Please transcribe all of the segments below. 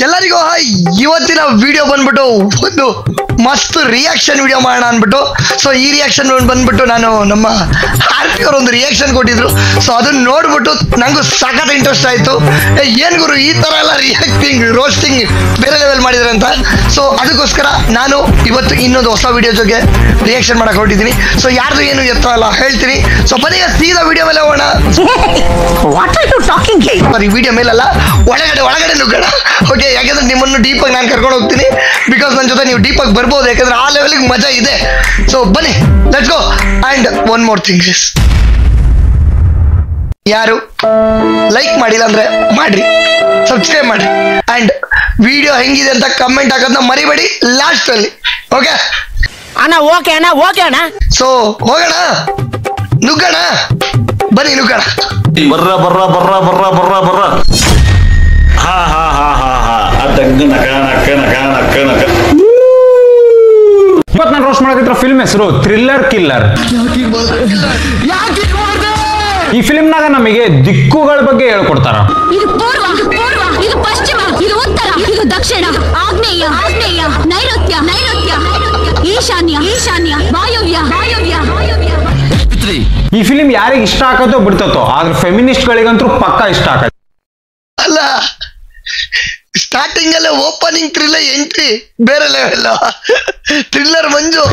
ಎಲ್ಲರಿಗೂ ಹಾಯ್. ಇವತ್ತಿನ ವಿಡಿಯೋ ಬಂದ್ಬಿಟ್ಟು ಒಂದು ಮಸ್ತ್ ರಿಯಾಕ್ಷನ್ ವಿಡಿಯೋ ಮಾಡೋಣ ಅಂದ್ಬಿಟ್ಟು. ಸೊ ಈ ರಿಯಾಕ್ಷನ್ ಬಂದ್ಬಿಟ್ಟು ನಾನು ನಮ್ಮ ಆರ್ಪಿ ಅವರು ಒಂದು ರಿಯಾಕ್ಷನ್ ಕೊಟ್ಟಿದ್ರು. ಸೊ ಅದನ್ನ ನೋಡ್ಬಿಟ್ಟು ನಂಗೂ ಸಖತ್ ಇಂಟ್ರೆಸ್ಟ್ ಆಯ್ತು. ಏನ್ ಗುರು ಈ ತರ ಎಲ್ಲ ರಿಯಾಕ್ಟಿಂಗ್ ರೋಸ್ಟಿಂಗ್ ಬೇರೆ ಲೆವೆಲ್ ಮಾಡಿದ್ರೆ ಅಂತ. ಸೊ ಅದಕ್ಕೋಸ್ಕರ ನಾನು ಇವತ್ತು ಇನ್ನೊಂದು ಹೊಸ ವಿಡಿಯೋ ಜೊತೆ ರಿಯಾಕ್ಷನ್ ಮಾಡಕ್ ಹೊರಟಿದ್ದೀನಿ. ಸೊ ಯಾರ್ದು ಏನು ಎತ್ತ ಅಲ್ಲ ಹೇಳ್ತೀನಿ. ಸೊ ಬನ್ನಿ ಸೀದಾ ವಿಡಿಯೋ ಮೇಲೆ ಹೋಗೋಣ. ಈ ವಿಡಿಯೋ ಮೇಲಲ್ಲ, ಒಳಗಡೆ ನುಗ್ಗೋಣ. ಓಕೆ, ಯಾಕಂದ್ರೆ ನಿಮ್ಮನ್ನು ಡೀಪ್ ಆಗಿ ನಾನು ಕರ್ಕೊಂಡು ಹೋಗ್ತೀನಿ. ಬಿಕಾಸ್ ನನ್ನ ಜೊತೆ ನೀವು ಡೀಪ್ ಆಗಿ ಬರ್ಬೋದು, ಯಾಕಂದ್ರೆ ಆ ಲೆವೆಲ್ಗೆ ಮಜಾ ಇದೆ. ಸೊ ಬನ್ನಿ, let's go. And one more thing is, ಯಾರು ಲೈಕ್ ಮಾಡಿಲ್ಲ ಅಂದ್ರೆ ಮಾಡ್ರಿ, ಸಬ್ಸ್ಕ್ರೈಬ್ ಮಾಡ್ರಿ. ಅಂಡ್ ವಿಡಿಯೋ ಹೆಂಗಿದೆ ಅಂತ ಕಮೆಂಟ್ ಹಾಕೋದನ್ನ ಮರಿಬೇಡಿ ಲಾಸ್ಟ್ ಅಲ್ಲಿ. ಓಕೆ ಅಣ್ಣ, ಓಕೆ ಅಣ್ಣ, ಓಕೆ ಅಣ್ಣ. ಸೊ ಹೋಗೋಣ, ನುಗ್ಗೋಣ, ಬನ್ನಿ ನುಗ್ಗೋಣ. ಬರ್ರ ಬರ್ರ ಬರ್ರ ಬರ್ರ ಬರ್ರ ಬರ್ರ. ಹಾ ಹಾ ಹಾ ಹಾ ಹಾ ಅದಂಗ ನಕ ನಕ ನಕ ನಕ ನಕ. ಇವತ್ತು ನಾನು ರೋಸ್ಟ್ ಮಾಡಕತ್ತಿರೋ ಫಿಲ್ಮ್ ಹೆಸರು ಥ್ರಿಲ್ಲರ್ ಕಿಲ್ಲರ್. ಈ ಫಿಲ್ಮ್ನಾಗ ನಮಗೆ ದಿಕ್ಕುಗಳ ಬಗ್ಗೆ ಹೇಳ್ಕೊಡ್ತಾರ. ಇದು ಪೂರ್ವ, ಇದು ಪಶ್ಚಿಮ, ಇದು ಉತ್ತರ, ಇದು ದಕ್ಷಿಣ, ಆಗ್ನೇಯ, ನೈಋತ್ಯ, ಈಶಾನ್ಯ, ವಾಯವ್ಯ. ಈ ಫಿಲ್ಮ್ ಯಾರಿಗೆ ಇಷ್ಟ ಆಗತ್ತೋ ಬಿಡ್ತತೋ, ಆದ್ರೆ ಫೆಮಿನಿಸ್ಟ್ ಗಳಿಗಂತೂ ಪಕ್ಕಾ ಇಷ್ಟ ಆಗತ್ತೆ. ಅಲ್ಲ, ಸ್ಟಾರ್ಟಿಂಗ್ ಅಲ್ಲೇ ಓಪನಿಂಗ್ ಥ್ರಿಲ್ಲರ್ ಎಂಟ್ರಿ ಬೇರೆ level. Thriller Manju.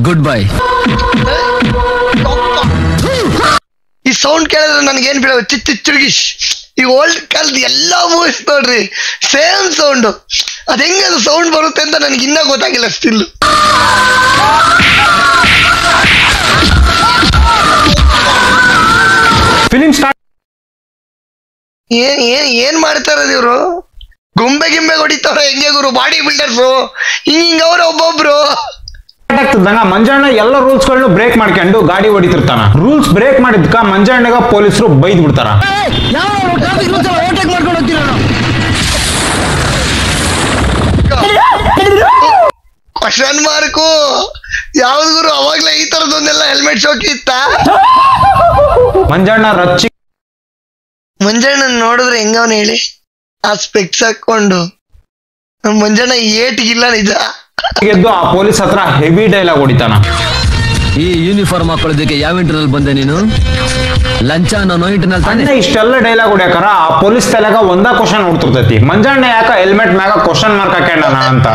Good bye. ಈ ಸೌಂಡ್ ಕೇಳಿದ್ರೆ ನನಗೆ ಏನ್ ಬಿಡ ಚಿಚ್ಚುಗಿಶ್. ಈ ಓಲ್ಡ್ ಕಾಲದ ಎಲ್ಲಾ ಮೂವೀಸ್ ನೋಡ್ರಿ ಸೇಮ್ ಸೌಂಡ್. ಅದ್ ಹೆಂಗೆ ಅದು ಸೌಂಡ್ ಬರುತ್ತೆ ಅಂತ ನನಗೆ ಇನ್ನೂ ಗೊತ್ತಾಗಿಲ್ಲ ಸ್ಟಿಲ್. ಫಿಲ್ಮ್ ಸ್ಟಾರ್ಟ್ ಏನ್ ಮಾಡ್ತಾರ ಇವ್ರು? ಗೊಂಬೆ ಹೊಡಿತಾರ ಹೆಂಗೆ ಗುರು? ಬಾಡಿ ಬಿಲ್ಡರ್ಸು ಹಿಂಗವ್ರ ಒಬ್ಬೊಬ್ರು. ಆಗ್ತದಂಗ ಮಂಜಣ್ಣ ಎಲ್ಲ ರೂಲ್ಸ್ ಗಳನ್ನು ಬ್ರೇಕ್ ಮಾಡ್ಕೊಂಡು ಗಾಡಿ ಹೊಡಿತಿರ್ತಾನ. ರೂಲ್ಸ್ ಬ್ರೇಕ್ ಮಾಡಿದ್ಕ ಮಂಜಣ್ಣಗ ಪೊಲೀಸರು ಬೈದ್ ಬಿಡ್ತಾರ. Question mark. ಯಾವ್ದು ಗುರು ಅವಾಗ್ಲೇ ಈ ತರದೊಂದೆಲ್ಲ ಹೆಲ್ಮೆಟ್ ಶೋಕಿ ಇತ್ತ? ಮಂಜಣ್ಣ ರಚ್ಚಿ ಮಂಜಣ್ಣ ನೋಡಿದ್ರೆ ಹೆಂಗವನ್ ಹೇಳಿ, ಆ ಸ್ಪೆಕ್ಸ್ ಹಾಕೊಂಡು. ಮಂಜಣ್ಣ ಏಟಿಗಿಲ್ಲ ನಿಜ. ಗೆದ್ದು ಆ ಪೊಲೀಸ್ ಹತ್ರ ಹೆವಿ ಡೈಲಾಗ್ ಹೊಡಿತಾನ. ಈ ಯೂನಿಫಾರ್ಮ್ ಹಾಕೊಳ್ಳೋದಕ್ಕೆ ಯಾವ ಇಂಟರ್ನಲ್ ಬಂದೆ ನೀನು? ಲಂಚ ಅನ್ನೋ ಇಂಟರ್ನಲ್ ತಾನೆ. ಇಷ್ಟೆಲ್ಲ ಡೈಲಾಗ್ ಹೊಡ್ಯಾಕಾರ ಆ ಪೊಲೀಸ್ ತಲೆಗ ಒಂದ ಕ್ವಶನ್ ಹೊಡ್ತಿರ್ತೈತಿ, ಮಂಜಣ್ಣ ಯಾಕ ಹೆಲ್ಮೆಟ್ ಮ್ಯಾಗ ಕ್ವಶನ್ ಮಾರ್ಕ್ ಹಾಕೊಂಡನ ಅಂತ.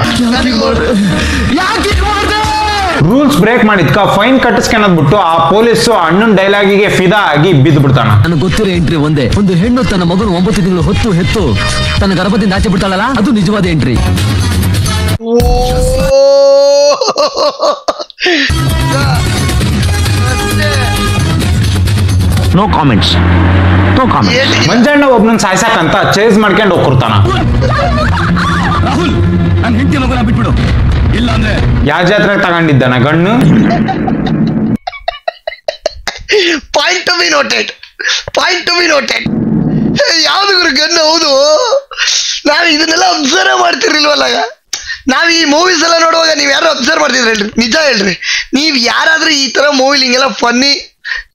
ರೂಲ್ಸ್ ಬ್ರೇಕ್ ಮಾಡಿದ್ಕ ಫೈನ್ ಕಟ್ಟಿಸ್ಕೊಂಡ್ಬಿಟ್ಟು ಆ ಪೊಲೀಸು ಅಣ್ಣನ್ ಡೈಲಾಗಿಗೆ ಫಿದಾ ಆಗಿ ಬಿದ್ದು ಬಿಡ್ತಾನ. ನನಗೆ ಗೊತ್ತಿರೋ ಎಂಟ್ರಿ ಒಂದೇ. ಒಂದು ಹೆಣ್ಣು ತನ್ನ ಮಗನ 9 ತಿಂಗಳು ಹೆತ್ತು ತನ್ನ ಗರ್ಭದಿಂದ ಆಚೆ ಬಿಡ್ತಾಳಲ್ಲ, ಅದು ನಿಜವಾದ ಎಂಟ್ರಿ. No comments. ಮಂಜಣ್ಣ ಒಬ್ನನ್ ಸಾಯ್ಸಾಕಂತ ಚೇಸ್ ಮಾಡ್ಕೊಂಡು ಹೋಗ್ಕೊಡ್ತಾನ. ರಾಹುಲ್, ನನ್ನ ಹೆಂಡತಿ ಮಗನ ಬಿಟ್ಬಿಡು, ಇಲ್ಲ ಅಂದ್ರೆ ಯಾವ ಜಾತ್ರೆಗೆ ತಗೊಂಡಿದ್ದಾನ gun? Point to be noted. ಯಾವ್ದು ಗುರು ಗನ್? ಹೌದು, ನಾವು ಇದನ್ನೆಲ್ಲ ಅಬ್ಸರ್ವ್ ಮಾಡ್ತಿರ್ಲಿಲ್ವಲ್ಲ. ನಾವ್ ಈ ಮೂವೀಸ್ ಎಲ್ಲ ನೋಡುವಾಗ ನೀವ್ ಯಾರು ಅಬ್ಸರ್ವ್ ಮಾಡ್ತಿದ್ರಿ ಹೇಳ್ರಿ? ನಿಜ ಹೇಳ್ರಿ, ನೀವ್ ಯಾರಾದ್ರೂ ಈ ತರ ಮೂವಿ ಹಿಂಗೆಲ್ಲ ಫನ್ನಿ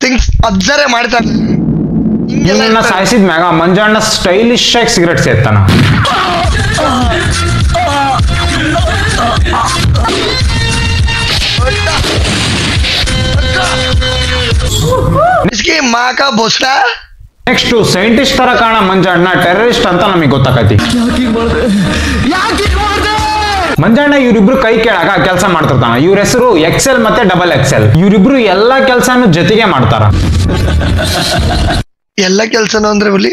ಥಿಂಗ್ಸ್ ಅಬ್ಸರ್ವ್ ಮಾಡ್ತಾರೆ? ಇವನ್ನ ಸಾಯಿಸಿದ ಮ್ಯಾಗ ಮಂಜಣ್ಣ ಸ್ಟೈಲಿಶ್ ಆಗಿ ಸಿಗರೇಟ್ ಸೇರ್ತಾನ. ಮಾಕ ಬೋಸ್ಟ. ನೆಕ್ಸ್ಟ್ ಸೈಂಟಿಸ್ಟ್ ತರ ಕಾಣ ಮಂಜಣ್ಣ ಟೆರರಿಸ್ಟ್ ಅಂತ ನಮಗೆ ಗೊತ್ತಾಕತಿ. ಮಂಜಣ್ಣ ಇವ್ರಿಬ್ರು ಕೈ ಕೆಳಗ ಕೆಲಸ ಮಾಡ್ತಿರ್ತಾನ. ಇವ್ರ ಹೆಸರು XL ಮತ್ತೆ XXL. ಇವ್ರಿಬ್ರು ಎಲ್ಲಾ ಕೆಲ್ಸಾನು ಜೊತೆಗೆ ಮಾಡ್ತಾರ. ಎಲ್ಲ ಕೆಲ್ಸನೂ ಅಂದ್ರೆ ಬಲಿ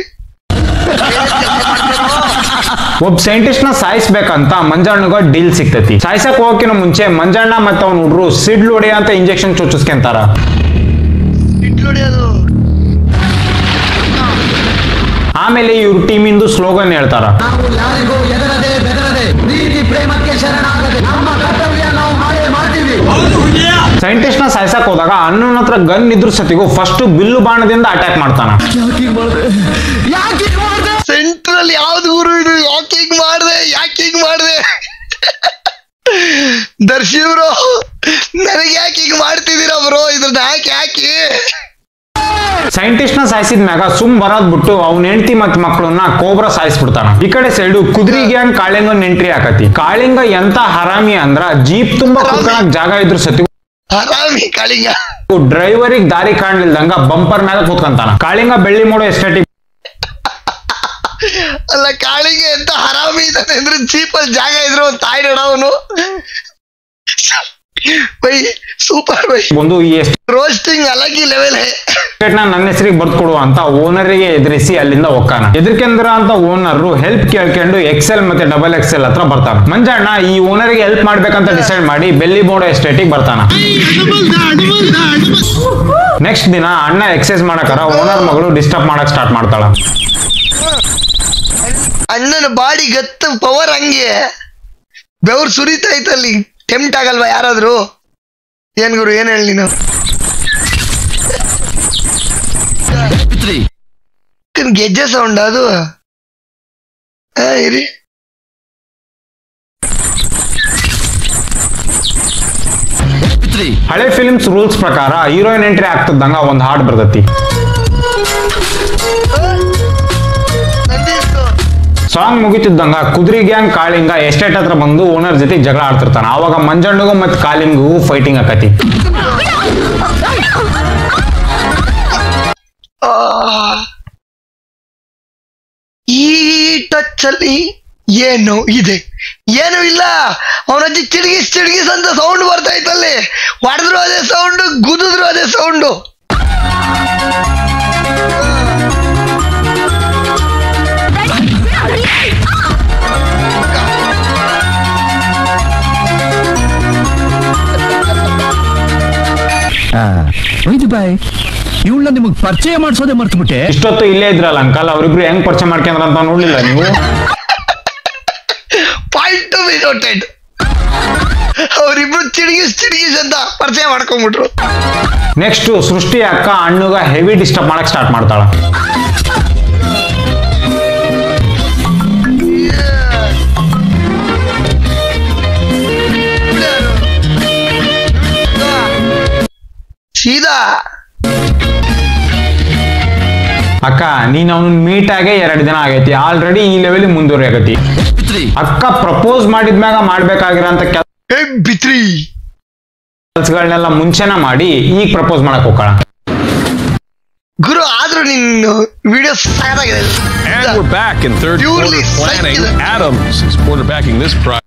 ಒಬ್ಬ ಸೈಂಟಿಸ್ಟ್ ನ ಸಾಯಿಸ್ಬೇಕಂತ ಮಂಜಣ್ಣಗ ಡೀಲ್ ಸಿಗ್ತತಿ. ಸಾಯ್ಸಕ್ ಹೋಗಕಿನ ಮುಂಚೆ ಮಂಜಣ್ಣ ಮತ್ತೆ ಅವ್ನ ಹುಡ್ರು ಸಿಡ್ಲು ಹೊಡೆಯ ಅಂತ ಇಂಜೆಕ್ಷನ್ ಚುಚ್ಚಿಸ್ಕೊಂತಾರ. ಆಮೇಲೆ ಇವ್ರ ಟೀಮ್ ಇಂದು ಸ್ಲೋಗನ್ ಹೇಳ್ತಾರ. ಸೈಂಟಿಸ್ಟ್ ನ ಸಾಯ್ಸಕ್ ಹೋದಾಗ ಅಣ್ಣನ ಹತ್ರ ಗನ್ ಇದ್ರು ಸತಿಗೂ ಫಸ್ಟ್ ಬಿಲ್ಲು ಬಾಣದಿಂದ ಅಟ್ಯಾಕ್ ಮಾಡ್ತಾನ. ಸೆಂಟ್ರಲ್ ಯಾವ್ದು ಗುರು ಇದು? ಯಾಕೆ ಹೀಗ್ ಮಾಡ್ದೆ? ದರ್ಶಿ ಬ್ರೋ, ನನಗೆ ಯಾಕೆ ಹೀಗೆ ಮಾಡ್ತಿದ್ದೀರಾ ಬ್ರೋ? ಇದ್ರದ್ದು ಹಾಕಿ ಸೈಂಟಿಸ್ಟ್ ನ ಸಾಯಿಸಿದ ಮ್ಯಾಗ ಸುಮ್ ಬರೋದ್ ಬಿಟ್ಟು ಅವ್ನ ಹೆಂಡತಿ ಮತ್ ಮಕ್ಕಳನ್ನ ಕೋಬ್ರಾ ಸಾಯಿಸ್ಬಿಡ್ತಾನ. ಈ ಕಡೆ ಸೈಡು ಕುದುರೆ ಗ್ಯಾಂಗ್ ಕಾಳಿಂಗನ್ ಎಂಟ್ರಿ ಆಕತಿ. ಕಾಳಿಂಗ ಎಂತ ಹರಾಮಿ ಅಂದ್ರ ಜೀಪ್ ತುಂಬಾ ಕುತ್ಕೊಳಕ್ ಜಾಗ ಇದ್ರು ಸತಿ ಹರಾಮಿ ಕಾಳಿಂಗ ಡ್ರೈವರಿಗೆ ದಾರಿ ಕಾಣ್ಲಿಲ್ದಂಗ ಬಂಪರ್ ಮ್ಯಾಗ ಕೂತ್ಕೊಂತಾನ. ಕಾಳಿಂಗ ಬೆಳ್ಳಿ ಮೂಡೋ ಎಸ್ಟೇಟಿಕ್ ಅಲ್ಲ ಕಾಳಿಂಗ ಎಂತ ಹರಾಮಿ ಇದ್ದಾನೆ ಅಂದ್ರೆ ಜೀಪಲ್ಲಿ ಜಾಗ ಇದ್ರು ಒಂದು ತಾಯಿ ಅವನು ಬೈ ಸೂಪರ್ ಬೈ ಒಂದು ಈ ರೋಸ್ಟಿಂಗ್ ಅಲಗಿ ಲೆವೆಲ್ ನನ್ನ ಹೆಸರಿಗೆ ಬರ್ದ್ ಕೊಡುವ ಅಂತ ಓನರ್ಗೆ ಎದುರಿಸಿ ಅಲ್ಲಿಂದ ಹೋಗ್ತಾನ. ಎದರ್ಕೆಂದ್ರ ಅಂತ ಓನರ್ ಹೆಲ್ಪ್ ಕೇಳ್ಕೊಂಡು XL ಮತ್ತೆ XXL ಹತ್ರ ಬರ್ತಾನ. ಮಂಜಣ್ಣ ಈ ಓನರ್ಗೆ ಹೆಲ್ಪ್ ಮಾಡ್ಬೇಕಂತ ಡಿಸೈಡ್ ಮಾಡಿ ಬೆಳ್ಳಿ ಬೋರ್ಡ್ ಎಸ್ಟೇಟಿಗೆ ಬರ್ತಾನ. ನೆಕ್ಸ್ಟ್ ದಿನ ಅಣ್ಣ ಎಕ್ಸರ್ಸೈಸ್ ಮಾಡಕಾರ ಓನರ್ ಮಗಳು ಡಿಸ್ಟರ್ಬ್ ಮಾಡಕ್ ಸ್ಟಾರ್ಟ್ ಮಾಡ್ತಾಳ. ಅಣ್ಣನ ಬಾಡಿ ಗತ್ತು ಪವರ್ ಹಂಗೆ ಬೆವ್ರು ಸುರಿತಾ ಐತಲ್ಲಿ. ಟೆಂಪ್ಟ್ ಆಗಲ್ವಾ ಯಾರಾದ್ರೂ? ಏನ್ ಗುರು ಏನ್ ಹೇಳಿ ನೀನು? ಗೆಜ್ಜೆ ಸೌಂಡ್ ಅದು ಇರಿ. ಹಳೆ ಫಿಲ್ಮ್ಸ್ ರೂಲ್ಸ್ ಪ್ರಕಾರ ಹೀರೋಯಿನ್ ಎಂಟ್ರಿ ಆಗ್ತದಂಗ ಒಂದ್ ಹಾಡ್ ಬರ್ತತಿ. ಸಾಂಗ್ ಮುಗಿತಿದ್ದಂಗ ಕುದುರೆ ಗ್ಯಾಂಗ್ ಕಾಳಿಂಗ ಎಸ್ಟೇಟ್ ಹತ್ರ ಬಂದು ಓನರ್ ಜೊತೆ ಜಗಳ ಆಡ್ತಿರ್ತಾನ. ಅವಾಗ ಮಂಜಣ್ಣಗೂ ಮತ್ ಕಾಳಿಂಗೂ ಫೈಟಿಂಗ್ ಆಕತಿ. ಈ ಟಚ್ ಅಲ್ಲಿ ಏನು ಇದೆ? ಏನು ಇಲ್ಲ. ಅವನಜ್ಜಿ ಚಿಡ್ಗಿಸ್ ಅಂತ ಸೌಂಡ್ ಬರ್ತಾ ಇತ್ತಲ್ಲಿ. ಹೊಡೆದ್ರು ಅದೇ ಸೌಂಡು, ಗುದಿದ್ರು ಅದೇ ಸೌಂಡು. ಬಾಯ್ ಇವಳನ್ನ ನಿಮಗ್ ಪರಿಚಯ ಮಾಡಿಸೋದೇ ಮರ್ತ್ಬಿಟ್ಟೆ. ಇಷ್ಟೊತ್ತು ಇಲ್ಲೇ ಇದ್ರಲ್ಲ ಅಂಕಲ್, ಅವ್ರಿಬ್ರು ಹೆಂಗ್ ಪರಿಚಯ ಮಾಡ್ಕೊಂಡ್ರ ಅಂತ ನೋಡ್ಲಿಲ್ಲ ನೀವು? Point to be noted. ಅವರಿಬ್ರು ಚಿಡ್ಗಿಸ್ ಅಂತ ಪರಿಚಯ ಮಾಡ್ಕೊಂಡ್ಬಿಟ್ರು. ನೆಕ್ಸ್ಟ್ ಸೃಷ್ಟಿ ಅಕ್ಕ ಅಣ್ಣುಗ ಹೆವಿ ಡಿಸ್ಟರ್ಬ್ ಮಾಡಕ್ ಸ್ಟಾರ್ಟ್ ಮಾಡ್ತಾಳ. ಸೀದಾ ಅಕ್ಕ ನೀನ್ ಅವನ್ ಮೀಟ್ ಆಗೇ 2 ದಿನ ಆಗೈತಿ, ಆಲ್ರೆಡಿ ಈ ಲೆವೆಲ್ ಮುಂದುವರಿಯಾಗತಿ. ಅಕ್ಕ ಪ್ರಪೋಸ್ ಮಾಡಿದ್ಮ್ಯಾಗ ಮಾಡ್ಬೇಕಾಗಿರೋಂತ ಕೆಲ್ಸಗಳನ್ನೆಲ್ಲ ಮುಂಚೆನ ಮಾಡಿ ಈಗ ಪ್ರಪೋಸ್ ಮಾಡಕ್ ಹೋಗೋಣ. ಗುರು ಆದ್ರೂ ನಿನ್ನ ವಿಡಿಯೋ ಸಾಕಾಗಿದೆ. And we're back in third quarter planning. Adams is quarterbacking this project.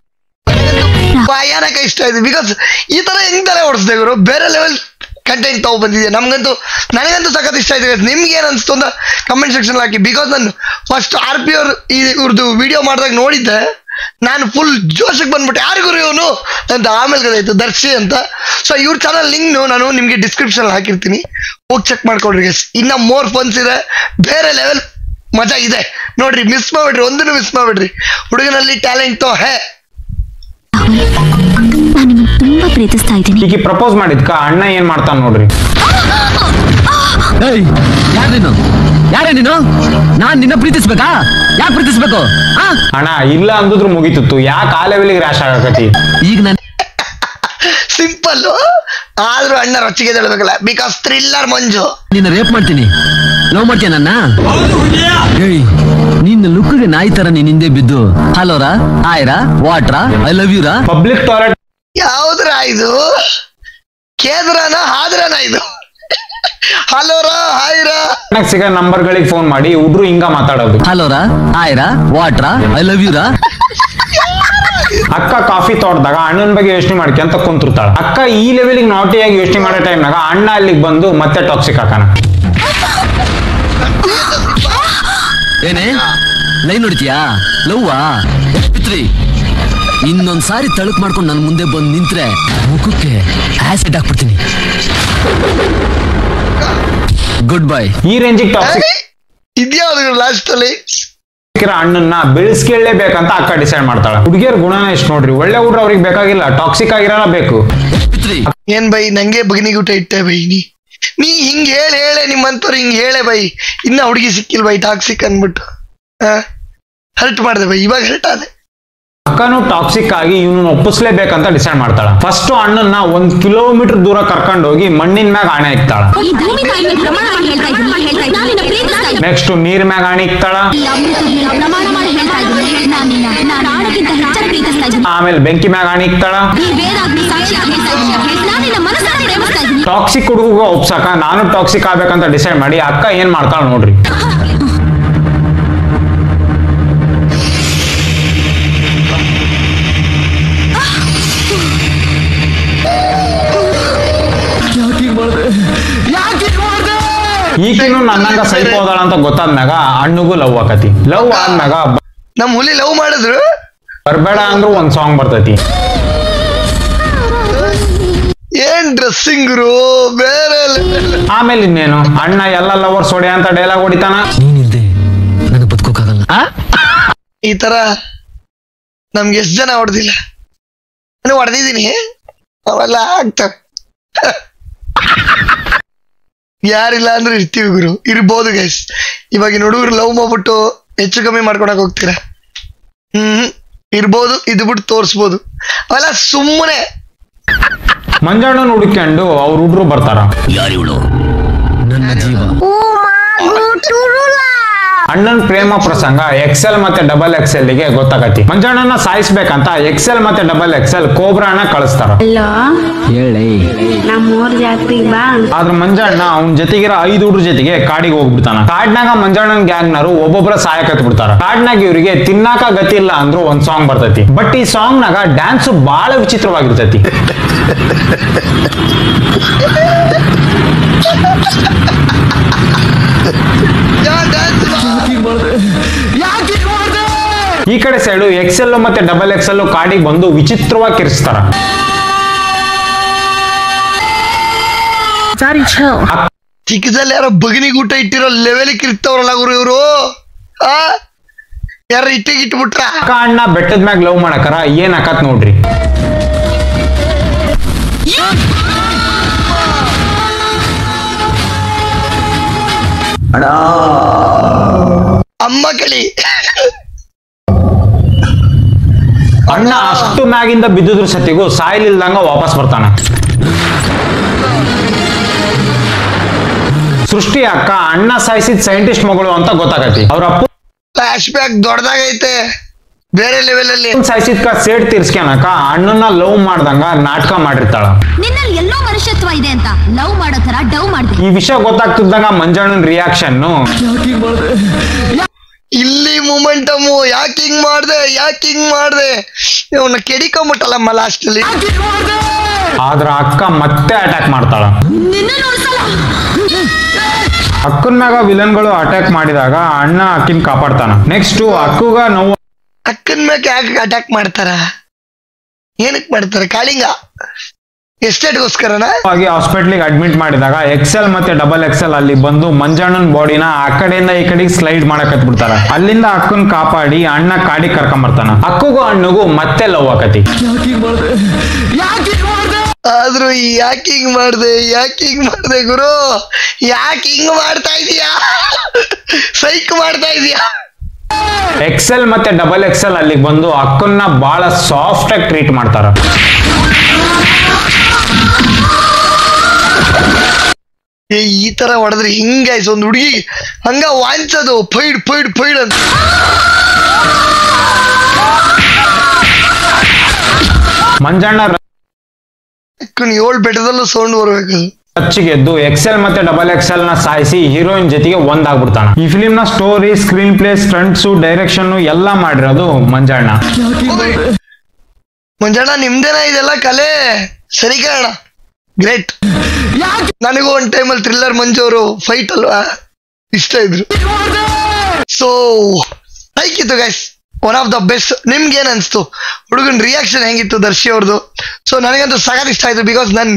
ಭಯಾನಕ ಇಷ್ಟ ಆಯ್ತು. ಬಿಕಾಸ್ ಈ ತರ ಹೆಂಗ್ ತಲೆ ಓಡಿಸ್ದೆ ಗುರು, ಬೇರೆ ಲೆವೆಲ್ ಕಂಟೆಂಟ್ ತಗೋ ಬಂದಿದೆ. ನನಗಂತೂ ಸಖತ್ ಇಷ್ಟ ಆಯ್ತು. ನಿಮ್ಗೆ ಏನ್ ಅನ್ಸ್ತು ಅಂತ ಕಮೆಂಟ್ ಸೆಕ್ಷನ್ ಹಾಕಿ. ಬಿಕಾಸ್ ನಾನು ಫಸ್ಟ್ RP ಅವ್ರು ಇವ್ರದ್ದು ವಿಡಿಯೋ ಮಾಡಿದಾಗ ನೋಡಿದ್ದೆ, ನಾನು ಫುಲ್ ಜೋಶಕ್ಕೆ ಬಂದ್ಬಿಟ್ಟೆ. ಯಾರಿಗೂ ಇವನು ಅಂತ. ಆಮೇಲೆ ಗೊತ್ತಾಯ್ತು ದರ್ಶಿ ಅಂತ. ಸೊ ಇವ್ರ ಚಾನಲ್ ಲಿಂಕ್ ನಾನು ನಿಮ್ಗೆ ಡಿಸ್ಕ್ರಿಪ್ಷನ್ ಹಾಕಿರ್ತೀನಿ, ಹೋಗಿ ಚೆಕ್ ಮಾಡ್ಕೊಡ್ರಿ. ಇನ್ನ ಮೋರ್ ಫನ್ಸ್ ಇದೆ, ಬೇರೆ ಲೆವೆಲ್ ಮಜಾ ಇದೆ ನೋಡ್ರಿ. ಮಿಸ್ ಮಾಡ್ಬಿಡ್ರಿ, ಒಂದನ್ನು ಮಿಸ್ ಮಾಡ್ಬಿಡ್ರಿ. ಹುಡುಗನಲ್ಲಿ ಟ್ಯಾಲೆಂಟ್ ತೋ ಹೇ. ನಾನು ನಿಮ್ಮನ್ನ ತುಂಬಾ ಪ್ರೀತಿಸ್ತಾ ಇದ್ದೀನಿ. ಈಗ ಪ್ರಪೋಸ್ ಮಾಡಿದ್ಕ ಅಣ್ಣ ಏನ್ ಮಾಡ್ತಾನ ನೋಡ್ರಿ. ಯಾರೇ ನೀನು? ನಾನ್ ನಿನ್ನ ಪ್ರೀತಿಸ್ಬೇಕಾ? ಯಾಕೆ ಪ್ರೀತಿಸ್ಬೇಕು? ಅಣ್ಣ ಇಲ್ಲ ಅಂದಿದ್ರು ಮುಗಿತಿತ್ತು, ಯಾಕೆ ಆ ಲೆವೆಲ್ಗೆ ರ್ಯಾಶ್ ಆಗಕತಿ? ಈಗ ನಾನು ಸಿಂಪಲ್ ಆದ್ರೂ ಅಣ್ಣ ರೊಚ್ಚಿಗೆ ಹೇಳ್ಬೇಕಲ್ಲ. ಬಿಕಾಸ್ ಥ್ರಿಲ್ಲರ್ ಮಂಜು. ನಿನ್ನ ರೇಪ್ ಮಾಡ್ತೀನಿ. ಲವ್ ಮಾಡ್ತೀಯ ನನ್ನ? ನಿನ್ನ ಲುಕ್ಗೆ ನಾಯಿ ತರ ನೀನ್ ಹಿಂದೆ ಬಿದ್ದು ಹಲೋರಾ, ಆಯ್ರಾ, ವಾಟ್ರಾ, ಐ ಲವ್ ಯುರಾ. ಪಬ್ಲಿಕ್ ಟಾಯ್ಲೆಟ್ ಯಾವ್ದ್ರ ಇದು? ಕೇದ್ರನ ಹಾದ್ರನ ಇದು? ಹಲೋರಾ, ಹಾಯ್ರಾ ಸಿಗ ನಂಬರ್ಗಳಿಗೆ ಫೋನ್ ಮಾಡಿ ಹುಡ್ರು ಹಿಂಗ ಮಾತಾಡೋದು. ಹಲೋರಾ, ಆಯ್ರಾ, ವಾಟ್ರಾ, ಐ ಲವ್ ಯುರಾ. ಅಕ್ಕ ಕಾಫಿ ತೋಟದಾಗ ಅಣ್ಣನ ಬಗ್ಗೆ ಯೋಚನೆ ಮಾಡ್ಕೊಂತ ಕುಂತಿರ್ತಾಳ. ಅಕ್ಕ ಈ ಲೆವೆಲ್ಗೆ ನಾಟಿಯಾಗಿ ಯೋಚನೆ ಮಾಡೋ ಟೈಮ್ನಾಗ ಅಣ್ಣ ಅಲ್ಲಿಗೆ ಬಂದು ಮತ್ತೆ ಟಾಕ್ಸಿಕ್ ಹಾಕನ. ಏನೇ ಲೈನ್ ನೋಡ್ತೀಯಾ? ಲವ್ವಾ? ಇನ್ನೊಂದ್ಸಾರಿ ತಳುಕ್ ಮಾಡ್ಕೊಂಡು ನನ್ನ ಮುಂದೆ ಬಂದು ನಿಂತ್ರೆ ಮುಖಕ್ಕೆ ಆಸಿಡ್ ಹಾಕ್ಬಿಡ್ತೀನಿ. Good bye. ಈ ರೇಂಜಿಗೆ ಟಾಕ್ಸಿಕ್ ಇದ್ಯಾವ್ದು ಲಾಸ್ಟ್ ಅಲ್ಲಿ ಅಣ್ಣನ್ನ ಬೆಳೆಸ್ಕೊಳ್ಳೇಬೇಕಂತ ಅಕ್ಕ ಡಿಸೈಡ್ ಮಾಡ್ತಾಳ. ಹುಡುಗಿಯರ್ ಗುಣನ ಎಷ್ಟು ನೋಡ್ರಿ, ಒಳ್ಳೆ ಹುಡ್ರು ಅವ್ರಿಗೆ ಬೇಕಾಗಿಲ್ಲ, ಟಾಕ್ಸಿಕ್ ಆಗಿರೋಲ್ಲ ಬೇಕು. ಏನ್ ಬೈ ನಂಗೆ ಬಗ್ನಿಗೂಟ ಇಟ್ಟೆ ಬೈ. ನೀ ಹಿಂಗ್ ಹೇಳೆ ನಿಮ್ಮಂತವ್ರು ಹಿಂಗ್ ಹೇಳೆ ಬೈ. ಇನ್ನ ಹುಡುಗಿ ಸಿಕ್ಕಿಲ್ ಬೈ ಟಾಕ್ಸಿಕ್ ಅನ್ಬಿಟ್ಟು ಹರ್ಟ್ ಮಾಡ್ದೆ ಬೈ. ಇವಾಗ ಹರ್ಟ್ ಆದೆ. ಅಕ್ಕನು ಟಾಕ್ಸಿಕ್ ಆಗಿ ಇವನು ಒಪ್ಪಿಸ್ಲೇಬೇಕಂತ ಡಿಸೈಡ್ ಮಾಡ್ತಾಳ. ಫಸ್ಟ್ ಅಣ್ಣನ್ನ 1 ಕಿಲೋಮೀಟರ್ ದೂರ ಕರ್ಕೊಂಡು ಹೋಗಿ ಮಣ್ಣಿನ ಮ್ಯಾಗ ಆಣೆ ಇಕ್ತಾಳ. ನೆಕ್ಸ್ಟ್ ನೀರ್ ಮ್ಯಾಗ ಆಣೆ ಇಕ್ತಾಳ. ಆಮೇಲೆ ಬೆಂಕಿ ಮ್ಯಾಗ ಆಣೆ ಇಕ್ತಾಳ. ಟಾಕ್ಸಿಕ್ ಹುಡುಗ ಒಪ್ಸಕ ನಾನು ಟಾಕ್ಸಿಕ್ ಆಗ್ಬೇಕಂತ ಡಿಸೈಡ್ ಮಾಡಿ ಅಕ್ಕ ಏನ್ ಮಾಡ್ತಾಳ ನೋಡ್ರಿ. ಈಗಿನೂ ನನ್ನಂಗ ಸೈಕೋ ಹೋದಾಳ ಅಂತ ಗೊತ್ತಾದ್ಮ್ಯಾಗ ಅಣ್ಣಗೂ ಲವ್ ಆಕತಿ. ಲವ್ ಆದ್ಮ್ಯಾಗ ನಮ್ ಹುಲಿ ಲವ್ ಮಾಡಿದ್ರು ಬರ್ಬೇಡ ಅಂದ್ರು ಒಂದ್ ಸಾಂಗ್ ಬರ್ತೈತಿ. ಏನ್ ಡ್ರೆಸ್ಸಿಂಗ್ ಬೇರೆ. ಆಮೇಲೆ ಇನ್ನೇನು ಅಣ್ಣ ಎಲ್ಲ ಲವರ್ಸ್ ಹೊಡೆ ಅಂತ ಡೈಲಾಗ್ ಹೊಡಿತಾನ. ನೀನಿಲ್ದೆ ನನಗೆ ಬದುಕೋಕ್ಕಾಗಲ್ಲ. ಈ ತರ ನಮ್ಗೆ ಎಷ್ಟ್ ಜನ ಹೊಡೆದಿಲ್ಲ, ನಾನು ಹೊಡೆದಿದ್ದೀನಿ, ಅವೆಲ್ಲ ಆಗ್ತವೆ. ಯಾರಿಲ್ಲ ಅಂದ್ರೆ ಇರ್ತೀವಿ ಗುರು, ಇರ್ಬೋದು ಗೈಸ್. ಇವಾಗಿನ ಹುಡುಗರು ಲವ್ ಮಾಡ್ಬಿಟ್ಟು ಹೆಚ್ಚು ಕಮ್ಮಿ ಮಾಡ್ಕೊಳಕ್ ಹೋಗ್ತೀರಾ. ಇರ್ಬೋದು, ಇದು ಬಿಟ್ಟು ತೋರ್ಸ್ಬೋದು, ಅವೆಲ್ಲ ಸುಮ್ಮನೆ. ಮಂಜಣ್ಣನ ಹುಡುಕೊಂಡು ಅವ್ರ ಹುಡ್ರು ಬರ್ತಾರ. ಯಾರಿವಳು? ನನ್ನ ಜೀವ. ಅಣ್ಣನ್ ಪ್ರೇಮ ಪ್ರಸಂಗ XL ಮತ್ತೆ XXL ಗೆ ಗೊತ್ತಾಗತಿ. ಮಂಜಣ್ಣನ ಸಾಯಿಸ್ಬೇಕಂತ XL ಮತ್ತೆ XXL ಕೋಬ್ರಾನ ಕಳಿಸ್ತಾರ. ಹೇಳಿ ನಮ್ಮೂರ್ ಜಾತ್ರೆಗೆ ಬಾ. ಆದ್ರ ಮಂಜಣ್ಣ ಅವನ್ ಜೊತೆಗಿರೋ 5 ಹುಡ್ರ ಜೊತೆಗೆ ಕಾಡಿಗೆ ಹೋಗ್ಬಿಡ್ತಾನ. ಕಾಡ್ನಾಗ ಮಂಜಣ್ಣನ್ ಗ್ಯಾಂಗ್ನರು ಒಬ್ಬೊಬ್ರ ಸಾಯಕತ್ ಬಿಡ್ತಾರ. ಕಾಡ್ನಾಗ ಇವ್ರಿಗೆ ತಿನ್ನಾಕ ಗತಿ ಇಲ್ಲ ಅಂದ್ರು ಒಂದ್ ಸಾಂಗ್ ಬರ್ತೈತಿ. ಬಟ್ ಈ ಸಾಂಗ್ ನಾಗ ಡ್ಯಾನ್ಸ್ ಬಹಳ ವಿಚಿತ್ರವಾಗಿರ್ತೈತಿ. ಈ ಕಡೆ ಸೈಡು XL ಮತ್ತೆ XXL ಕಾಡಿಗೆ ಬಂದು ವಿಚಿತ್ರವಾಗಿ ಕಿರಿಸ್ತಾರ. ಚಿಕ್ಕದಲ್ಲಿ ಯಾರೋ ಬಗನಿಗೆ ಊಟ ಇಟ್ಟಿರೋ ಲೆವೆಲ್ ಕಿರ್ತವ್ರಲ್ಲ ಗುರು ಇವರು. ಯಾರ ಇಟ್ಟಿಗಿಟ್ಬಿಟ್ರ. ಅಕ್ಕ ಅಣ್ಣ ಬೆಟ್ಟದ ಮ್ಯಾಗ ಲವ್ ಮಾಡಕರ ಏನ್ ಆಕತ್ ನೋಡ್ರಿ. ಅಮ್ಮ ಕಳಿ. ಅಣ್ಣ ಅಷ್ಟು ಮ್ಯಾಗಿಂದ ಬಿದ್ದಿದ್ರು ಸತಿಗೂ ಸಾಯ್ಲಿಲ್ದಂಗ ವಾಪಸ್ ಬರ್ತಾನ. ಸೃಷ್ಟಿ ಅಕ್ಕ ಅಣ್ಣ ಸಾಯಿಸಿದ ಸೈಂಟಿಸ್ಟ್ ಮಗಳು ಅಂತ ಗೊತ್ತಾಗತಿ. ಅವ್ರ ಅಪ್ಪ ಫ್ಲಾಶ್ ಬ್ಯಾಕ್ ದೊಡ್ಡದಾಗೈತೆ, ಬೇರೆ ಲೆವೆಲ್ ಅಲ್ಲಿ. ಸಾಯಿಸಿದ್ಕ ಸೇಡ್ ತೀರ್ಸ್ಕೊಳಕ ಅಣ್ಣನ ಲವ್ ಮಾಡ್ದಂಗ ನಾಟಕ ಮಾಡಿರ್ತಾಳ. ನಿನ್ನಲ್ಲಿ ಎಲ್ಲೋ ಮನುಷ್ಯತ್ವ ಇದೆ ಅಂತ ಲವ್ ಮಾಡೋ ತರ ಡವ್ ಮಾಡ್ದೆ. ಈ ವಿಷಯ ಗೊತ್ತಾಗ್ತಿದ್ದಂಗ ಮಂಜಣ್ಣನ ರಿಯಾಕ್ಷನ್ ಇಲ್ಲಿ ಮೊಮೆಂಟಮ್. ಯಾಕೆ ಹಿಂಗ್ ಮಾಡ್ದೆ ಇವನ್ನ ಕೆಡಿಕೊಂಬಿಟ್ಟಲ್ಲಮ್ಮ ಲಾಸ್ಟ್ ಅಲ್ಲಿ. ಆದ್ರ ಅಕ್ಕ ಮತ್ತೆ ಅಟ್ಯಾಕ್ ಮಾಡ್ತಾಳ. ಅಕ್ಕನ ಮ್ಯಾಗ ವಿಲನ್ಗಳು ಅಟ್ಯಾಕ್ ಮಾಡಿದಾಗ ಅಣ್ಣ ಅಕ್ಕಿನ ಕಾಪಾಡ್ತಾನ. ನೆಕ್ಸ್ಟ್ ಅಕ್ಕಗ ನೋವು. ಅಕ್ಕನ ಮ್ಯಾಗ ಯಾಕೆ ಅಟ್ಯಾಕ್ ಮಾಡ್ತಾರ? ಏನಕ್ ಮಾಡ್ತಾರ? ಕಾಳಿಂಗ ಎಸ್ಟೇಟ್ಗೋಸ್ಕರನ? ಹಾಸ್ಪಿಟ್ಲಿಗೆ ಅಡ್ಮಿಟ್ ಮಾಡಿದಾಗ XL ಮತ್ತೆ XXL ಅಲ್ಲಿ ಬಂದು ಮಂಜಣ್ಣನ ಬಾಡಿನ ಆ ಕಡೆಯಿಂದ ಈ ಕಡೆಗೆ ಸ್ಲೈಡ್ ಮಾಡಕ್ ಬಿಡ್ತಾರ. ಅಲ್ಲಿಂದ ಅಕ್ಕನ್ ಕಾಪಾಡಿ ಅಣ್ಣ ಕಾಡಿಗೆ ಕರ್ಕೊಂಡ್ ಬರ್ತಾನ. ಅಕ್ಕಗೂ ಅಣ್ಣಗೂ ಮತ್ತೆ ಲವ್ ಆಕತಿ. ಆದ್ರೂ ಯಾಕೆ ಹಿಂಗ್ ಮಾಡ್ದೆ ಗುರು? ಯಾಕೆ ಹಿಂಗ್ ಮಾಡ್ತಾ ಇದೀಯಾ? ಸೈಕ್ ಮಾಡ್ತಾ ಇದೀಯಾ? XL ಮತ್ತೆ XXL ಅಲ್ಲಿಗೆ ಬಂದು ಅಕ್ಕನ್ನ ಬಹಳ ಸಾಫ್ಟ್ ಆಗಿ ಟ್ರೀಟ್ ಮಾಡ್ತಾರ. ಈ ತರ ಹೊಡೆದ್ರೆ ಹಿಂಗಾಯ್ತು ಒಂದ್ ಹುಡುಗಿ ಹಂಗ ವಾಂಚದು ಫೈಡ್ ಅಂತ. ಮಂಜಣ್ಣ 7 ಬೆಟ್ಟದಲ್ಲೂ ಸೌಂಡ್ ಬರ್ಬೇಕು. ರಚ್ಚಿಗೆದ್ದು XL ಮತ್ತೆ XXL ನ ಸಾಯಿಸಿ ಹೀರೋಯಿನ್ ಜೊತೆಗೆ ಒಂದಾಗ್ಬಿಡ್ತಾನ. ಈ ಫಿಲಿಂ ನ story, screen play, stunts, direction ಎಲ್ಲ ಮಾಡಿರೋದು ಮಂಜಣ್ಣ. ಮಂಜಣ್ಣ ನಿಮ್ದೇನ ಇದೆಲ್ಲ ಕಲೆ? ಸರಿ ಕಾರಣ, ಗ್ರೇಟ್. ನನಗೂ ಒಂದ್ ಟೈಮಲ್ಲಿ ಥ್ರಿಲ್ಲರ್ ಮಂಜು ಅವರು ಫೈಟ್ ಅಲ್ವಾ ಇಷ್ಟ ಇದ್ರು. ಸೊ ಹೇಗಿತ್ತು guys? One of the best. ನಿಮ್ಗೆ ಏನ್ ಅನ್ಸ್ತು? ಹುಡುಗನ್ ರಿಯಾಕ್ಷನ್ ಹೆಂಗಿತ್ತು ದರ್ಶಿ ಅವ್ರದ್ದು? ಸೊ ನನಗಂತೂ ಸಗತ್ ಇಷ್ಟ ಆಯ್ತು. ಬಿಕಾಸ್ ನಾನು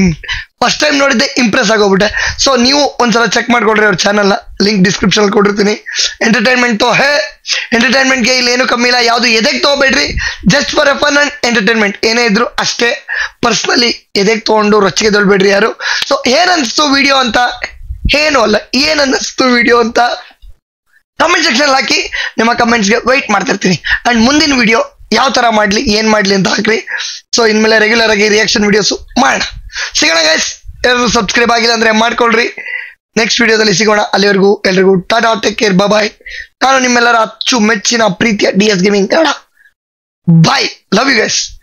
ಫಸ್ಟ್ ಟೈಮ್ ನೋಡಿದ್ದೆ, ಇಂಪ್ರೆಸ್ ಆಗೋಗ್ಬಿಟ್ಟೆ. ಸೊ ನೀವು ಒಂದ್ಸಲ ಚೆಕ್ ಮಾಡ್ಕೊಡ್ರಿ ಅವ್ರ ಚಾನಲ್ನ, ಲಿಂಕ್ ಡಿಸ್ಕ್ರಿಪ್ಷನ್ ಕೊಟ್ಟಿರ್ತೀನಿ. ಎಂಟರ್ಟೈನ್ಮೆಂಟ್ಗೆ ಇಲ್ಲಿ ಏನು ಕಮ್ಮಿ ಇಲ್ಲ. ಯಾವುದು ಎದೆಗೆ ತಗೋಬೇಡ್ರಿ, just for a fun and entertainment. ಏನೇ ಇದ್ರು ಅಷ್ಟೇ. ಪರ್ಸ್ನಲಿ ಎದೆಗೆ ತಗೊಂಡು ರೊಚ್ಚಿಗೆ ತೊಳ್ಬೇಡ್ರಿ ಯಾರು. ಸೊ ಏನ್ ಅನ್ಸ್ತು ವಿಡಿಯೋ ಅಂತ? ಏನು ಅಲ್ಲ, ಏನ್ ಅನ್ನಿಸ್ತು ವಿಡಿಯೋ ಅಂತ ಕಮೆಂಟ್ ಸೆಕ್ಷನ್ ಹಾಕಿ. ನಿಮ್ಮ ಕಮೆಂಟ್ಸ್ಗೆ ವೆಯ್ಟ್ ಮಾಡ್ತಿರ್ತೀನಿ. ಅಂಡ್ ಮುಂದಿನ ವಿಡಿಯೋ ಯಾವ ತರ ಮಾಡ್ಲಿ ಏನ್ ಮಾಡ್ಲಿ ಅಂತ ಹಾಕ್ರಿ. ಸೊ ಇನ್ಮೇಲೆ ರೆಗ್ಯುಲರ್ ಆಗಿ ರಿಯಾಕ್ಷನ್ ವಿಡಿಯೋಸ್ ಮಾಡೋಣ. ಸಿಗೋಣ ಗೈಸ್. ಎಲ್ಲರೂ ಸಬ್ಸ್ಕ್ರೈಬ್ ಆಗಿಲ್ಲ ಅಂದ್ರೆ ಮಾಡ್ಕೊಳ್ರಿ. ನೆಕ್ಸ್ಟ್ ವಿಡಿಯೋದಲ್ಲಿ ಸಿಗೋಣ. ಅಲ್ಲಿವರೆಗೂ ಎಲ್ರಿಗೂ ಟಾಟಾ, ಟೇಕ್ ಕೇರ್, ಬಾಯ್. ನಾನು ನಿಮ್ಮೆಲ್ಲರ ಅಚ್ಚು ಮೆಚ್ಚಿನ ಪ್ರೀತಿಯ DS gaming Kannada. Bye, love you guys.